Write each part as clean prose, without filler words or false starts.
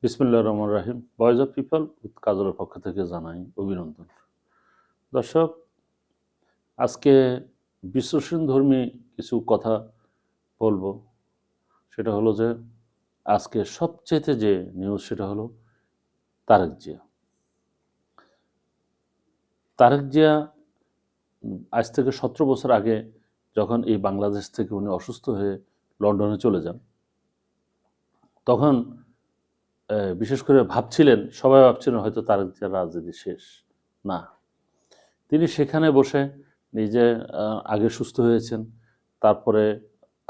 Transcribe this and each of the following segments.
বিসমিল্লাহির রহমানির রহিম। Voice of people with কাজলের পক্ষ থেকে জানাই অভিনন্দন। দর্শক, আজকে বিশ্লেষণধর্মী কিছু কথা বলবো। সেটা হলো যে আজকে সবচেয়ে যে নিউজ সেটা হলো তারেক জিয়া। তারেক জিয়া আজ থেকে 17 বছর আগে যখন এই বাংলাদেশ থেকে উনি অসুস্থ হয়ে লন্ডনে চলে যান, তখন বিশেষ করে সবাই ভাবছিলেন হয়তো তারেক জিয়ার রাজনীতি শেষ। না, তিনি সেখানে বসে নিজে আগে সুস্থ হয়েছেন, তারপরে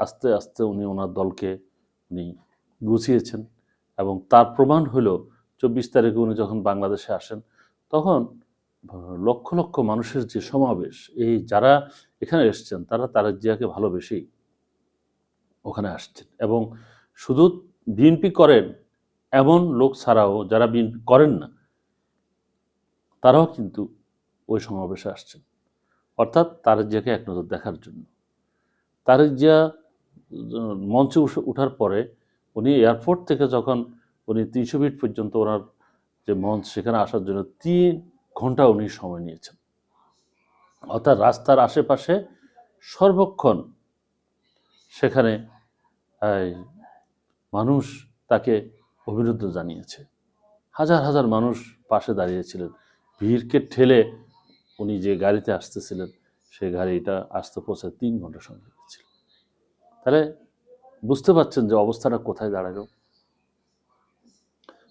আস্তে আস্তে উনি ওনার দলকে উনি গুছিয়েছেন এবং তার প্রমাণ হলো 24 তারিখে উনি যখন বাংলাদেশে আসেন, তখন লক্ষ লক্ষ মানুষের যে সমাবেশ, এই যারা এখানে এসছেন তারা তারেক জিয়াকে ভালোবেসেই ওখানে আসছেন। এবং শুধু বিএনপি করেন এমন লোক ছাড়াও যারা বিএনপি করেন না তারাও কিন্তু ওই সমাবেশে আসছেন, অর্থাৎ তারেক জিয়াকে এক নজর দেখার জন্য। তারেক জিয়া মঞ্চে ওঠার পরে উনি এয়ারপোর্ট থেকে যখন উনি 300 ফিট পর্যন্ত ওনার যে মঞ্চ, সেখানে আসার জন্য 3 ঘন্টা উনি সময় নিয়েছেন। অর্থাৎ রাস্তার আশেপাশে সর্বক্ষণ সেখানে মানুষ তাকে অভিনন্দন জানিয়েছে। হাজার হাজার মানুষ পাশে দাঁড়িয়েছিলেন। ভিড়কে ঠেলে উনি যে গাড়িতে আসতেছিলেন, সেই গাড়িটা আসতে পৌঁছায় 3 ঘন্টা সময় লেগেছিল। তাহলে বুঝতে পারছেন যে অবস্থাটা কোথায় দাঁড়ালো।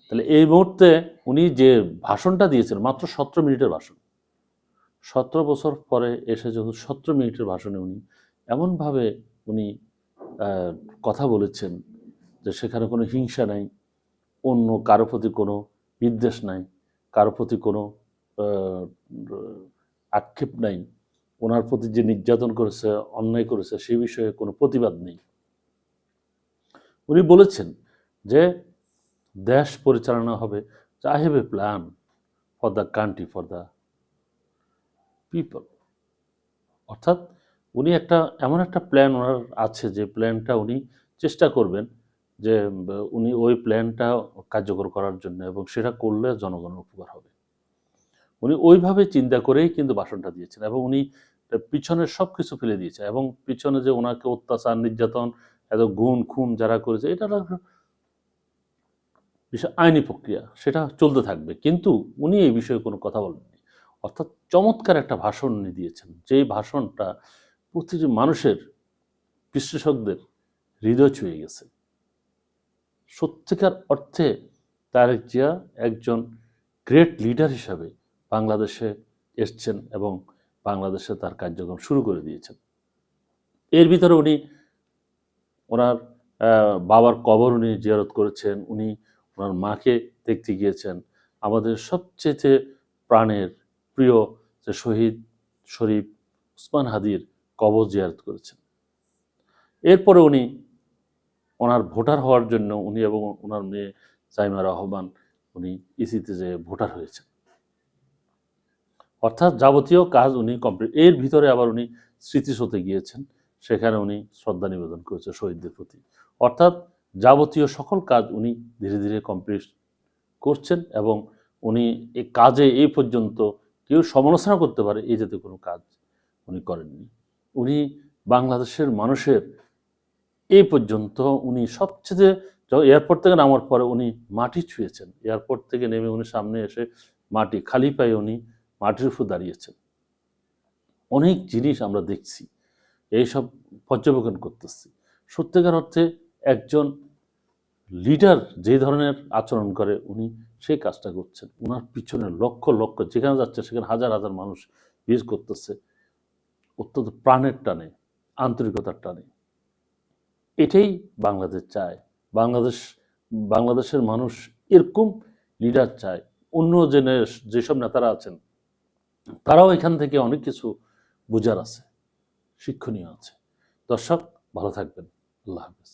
তাহলে এই মুহূর্তে উনি যে ভাষণটা দিয়েছেন, মাত্র 17 মিনিটের ভাষণ, 17 বছর পরে এসে যখন 17 মিনিটের ভাষণে উনি এমনভাবে উনি কথা বলেছেন যে সেখানে কোনো হিংসা নাই, অন্য কারো প্রতি কোনো বিদ্বেষ নাই, কারো প্রতি কোনো আক্ষেপ নাই, ওনার প্রতি যে নির্যাতন করেছে, অন্যায় করেছে সেই বিষয়ে কোনো প্রতিবাদ নেই। উনি বলেছেন যে দেশ পরিচালনা হবে, I have a plan for the country, for the people. অর্থাৎ উনি এমন একটা প্ল্যান ওনার আছে, যে প্ল্যানটা উনি চেষ্টা করবেন যে উনি ওই প্ল্যানটা কার্যকর করার জন্য, এবং সেটা করলে জনগণের উপকার হবে। উনি ওইভাবে চিন্তা করেই কিন্তু ভাষণটা দিয়েছেন, এবং উনি পিছনের সব কিছু ফেলে দিয়েছে, এবং পিছনে যে ওনাকে অত্যাচার, নির্যাতন, এত গুম খুন যারা করেছে, এটা বিষয় আইনি প্রক্রিয়া, সেটা চলতে থাকবে, কিন্তু উনি এই বিষয়ে কোনো কথা বলেননি। অর্থাৎ চমৎকার একটা ভাষণ উনি দিয়েছেন, যেই ভাষণটা প্রতিটি মানুষের, বিশ্লেষকদের হৃদয় ছুঁয়ে গেছে। সত্যিকার অর্থে তারেক জিয়া একজন গ্রেট লিডার হিসাবে বাংলাদেশে এসছেন এবং বাংলাদেশে তার কার্যক্রম শুরু করে দিয়েছেন। এর ভিতরে উনি ওনার বাবার কবর উনি জিয়ারত করেছেন, উনি ওনার মাকে দেখতে গিয়েছেন, আমাদের সবচেয়ে প্রাণের প্রিয় যে শহীদ শরীফ ওসমান হাদির কবর জিয়ারত করেছেন। এরপরে উনি ওনার ভোটার হওয়ার জন্য উনি এবং ওনার মেয়ে জাইমা রহমান উনি ইসিতে যে ভোটার হয়েছেন। অর্থাৎ যাবতীয় কাজ উনি কমপ্লিট। এর ভিতরে আবার উনি স্মৃতিসৌধে গিয়েছেন, সেখানে উনি শ্রদ্ধা নিবেদন করেছেন শহীদদের প্রতি। অর্থাৎ যাবতীয় সকল কাজ উনি ধীরে ধীরে কমপ্লিট করছেন, এবং উনি এই কাজে এই পর্যন্ত কেউ সমালোচনা করতে পারে এই জাতীয় কোনো কাজ উনি করেননি। উনি বাংলাদেশের মানুষের এই পর্যন্ত উনি সবচেয়ে, এয়ারপোর্ট থেকে নামার পরে উনি মাটি ছুঁয়েছেন, এয়ারপোর্ট থেকে নেমে উনি সামনে এসে মাটি খালি পায়ে উনি মাটির উপর দাঁড়িয়েছেন। অনেক জিনিস আমরা দেখছি, এইসব পর্যবেক্ষণ করতেছি। সত্যিকার অর্থে একজন লিডার যে ধরনের আচরণ করে উনি সেই কাজটা করছেন। ওনার পিছনে লক্ষ লক্ষ, যেখানে যাচ্ছে সেখানে হাজার হাজার মানুষ ভিড় করতেছে, অত্যন্ত প্রাণের টানে, আন্তরিকতার টানে। এটাই বাংলাদেশ চায়। বাংলাদেশের মানুষ এরকম লিডার চায়। অন্য যেসব নেতারা আছেন তারাও এখান থেকে অনেক কিছু বোঝার আছে, শিক্ষণীয় আছে। দর্শক, ভালো থাকবেন। আল্লাহ হাফেজ।